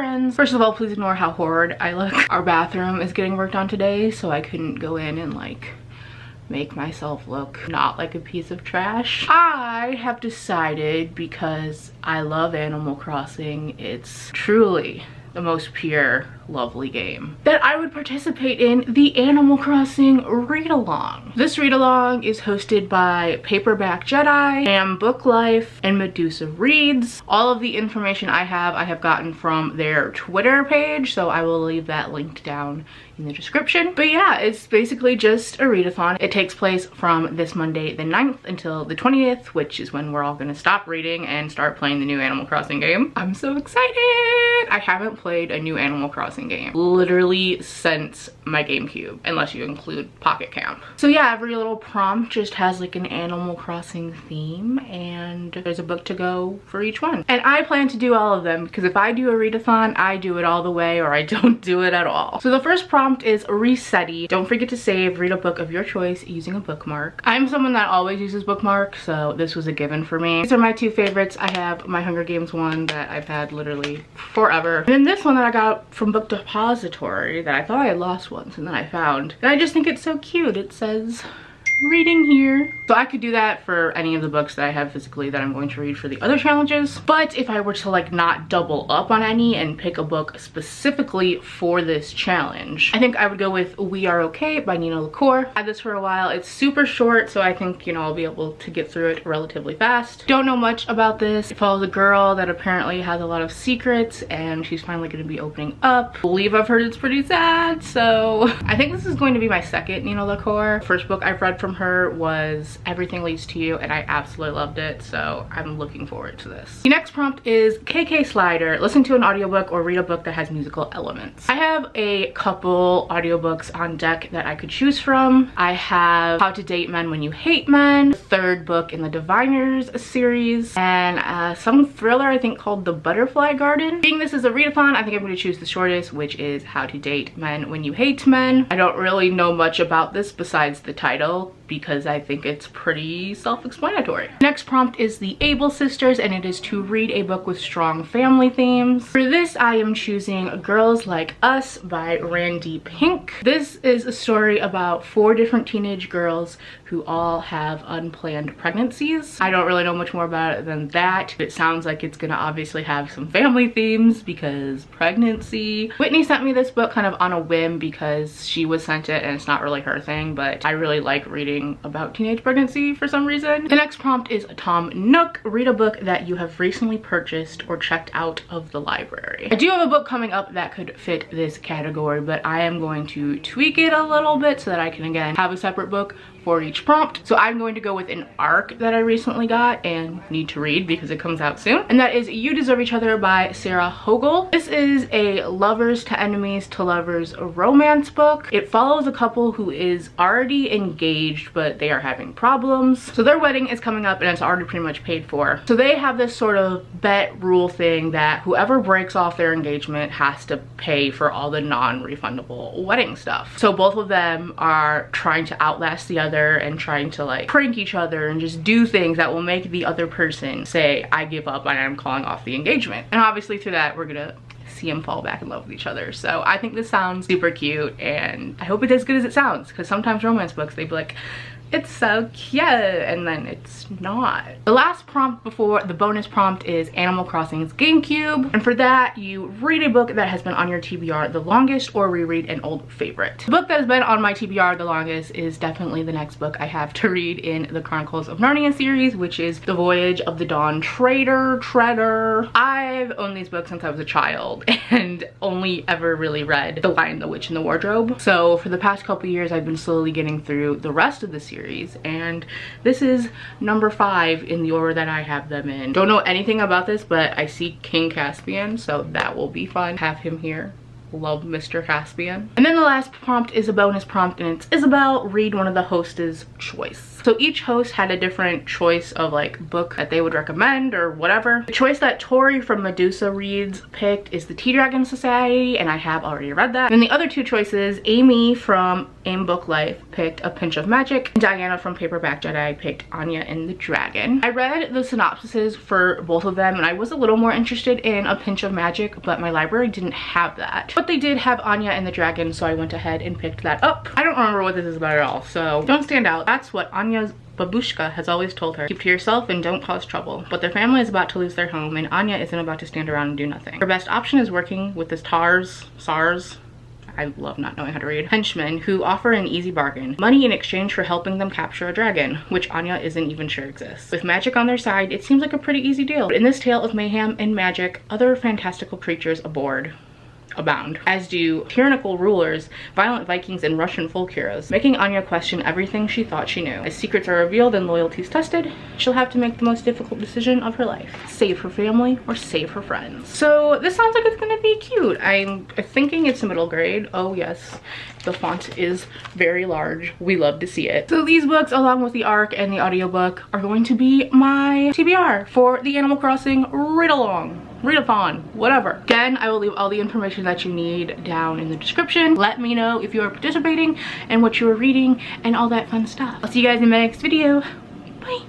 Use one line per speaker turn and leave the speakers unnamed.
friends! First of all, please ignore how horrid I look. Our bathroom is getting worked on today, so I couldn't go in and like make myself look not like a piece of trash. I have decided, because I love Animal Crossing, it's truly the most pure, lovely game, that I would participate in the Animal Crossing read-along. This read-along is hosted by Paperback Jedi, Am Book Life, and Medusa Reads. All of the information I have gotten from their Twitter page, so I will leave that linked down in the description. But yeah, it's basically just a readathon. It takes place from this Monday the 9th until the 20th, which is when we're all gonna stop reading and start playing the new Animal Crossing game. I'm so excited! I haven't played a new Animal Crossing game literally since my Gamecube, unless you include Pocket Camp. So yeah, every little prompt just has like an Animal Crossing theme, and there's a book to go for each one. And I plan to do all of them, because if I do a readathon, I do it all the way or I don't do it at all. So the first prompt is resetty. Don't forget to save, read a book of your choice using a bookmark. I'm someone that always uses bookmarks, so this was a given for me. These are my two favorites. I have my Hunger Games one that I've had literally forever. And then this one that I got from Book Depository that I thought I had lost once and then I found. And I just think it's so cute. It says reading here. So I could do that for any of the books that I have physically that I'm going to read for the other challenges. But if I were to like not double up on any and pick a book specifically for this challenge, I think I would go with We Are Okay by Nina LaCour. I had this for a while. It's super short, so I think, you know, I'll be able to get through it relatively fast. Don't know much about this. It follows a girl that apparently has a lot of secrets and she's finally going to be opening up. I believe I've heard it's pretty sad, so I think this is going to be my second Nina LaCour. First book I've read from her was Everything Leads to You, and I absolutely loved it, so I'm looking forward to this. The next prompt is KK Slider. Listen to an audiobook or read a book that has musical elements. I have a couple audiobooks on deck that I could choose from. I have How to Date Men When You Hate Men, the third book in the Diviners series, and some thriller I think called The Butterfly Garden. Being this is a readathon, I think I'm going to choose the shortest, which is How to Date Men When You Hate Men. I don't really know much about this besides the title, because I think it's pretty self-explanatory. Next prompt is The Able Sisters, and it is to read a book with strong family themes. For this, I am choosing Girls Like Us by Randy Pink. This is a story about 4 different teenage girls who all have unplanned pregnancies. I don't really know much more about it than that. It sounds like it's gonna obviously have some family themes because pregnancy. Whitney sent me this book kind of on a whim because she was sent it and it's not really her thing, but I really like reading about teenage pregnancy for some reason. The next prompt is Tom Nook. Read a book that you have recently purchased or checked out of the library. I do have a book coming up that could fit this category, but I am going to tweak it a little bit so that I can again have a separate book for each prompt. So I'm going to go with an ARC that I recently got and need to read because it comes out soon, and that is You Deserve Each Other by Sarah Hogel. This is a lovers to enemies to lovers romance book. It follows a couple who is already engaged, but they are having problems. So their wedding is coming up and it's already pretty much paid for. So they have this sort of bet rule thing that whoever breaks off their engagement has to pay for all the non-refundable wedding stuff. So both of them are trying to outlast the other and trying to like prank each other and just do things that will make the other person say, I give up and I'm calling off the engagement. And obviously through that, we're gonna see them fall back in love with each other. So I think this sounds super cute, and I hope it's as good as it sounds, because sometimes romance books, they be like, it's so cute, and then it's not. The last prompt before the bonus prompt is Animal Crossing's Gamecube, and for that you read a book that has been on your TBR the longest or reread an old favorite. The book that has been on my TBR the longest is definitely the next book I have to read in the Chronicles of Narnia series, which is The Voyage of the Dawn Treader. I've owned these books since I was a child and only ever really read The Lion, the Witch, and the Wardrobe. So for the past couple years I've been slowly getting through the rest of the series, and this is number 5 in the order that I have them in. Don't know anything about this, but I see King Caspian, so that will be fun. Have him here love Mr. Caspian. And then the last prompt is a bonus prompt, and it's Isabel, read one of the host's choice. So each host had a different choice of like book that they would recommend or whatever. The choice that Tori from Medusa Reads picked is the Tea Dragon Society, and I have already read that. And the other two choices, Amy from AIM Book Life picked A Pinch of Magic, and Diana from Paperback Jedi picked Anya and the Dragon. I read the synopsises for both of them, and I was a little more interested in A Pinch of Magic, but my library didn't have that. But they did have Anya and the Dragon, so I went ahead and picked that up. I don't remember what this is about at all, so don't stand out. That's what Anya's babushka has always told her. Keep to yourself and don't cause trouble. But their family is about to lose their home, and Anya isn't about to stand around and do nothing. Her best option is working with this SARS, I love not knowing how to read, henchmen who offer an easy bargain. Money in exchange for helping them capture a dragon, which Anya isn't even sure exists. With magic on their side, it seems like a pretty easy deal. But in this tale of mayhem and magic, other fantastical creatures abound, as do tyrannical rulers, violent Vikings, and Russian folk heroes, making Anya question everything she thought she knew. As secrets are revealed and loyalties tested, she'll have to make the most difficult decision of her life. Save her family or save her friends. So this sounds like it's gonna be cute. I'm thinking it's a middle grade. Oh yes, the font is very large. We love to see it. So these books, along with the ARC and the audiobook, are going to be my TBR for the Animal Crossing read-along. Readathon, whatever. Again, I will leave all the information that you need down in the description. Let me know if you are participating and what you are reading and all that fun stuff. I'll see you guys in my next video. Bye.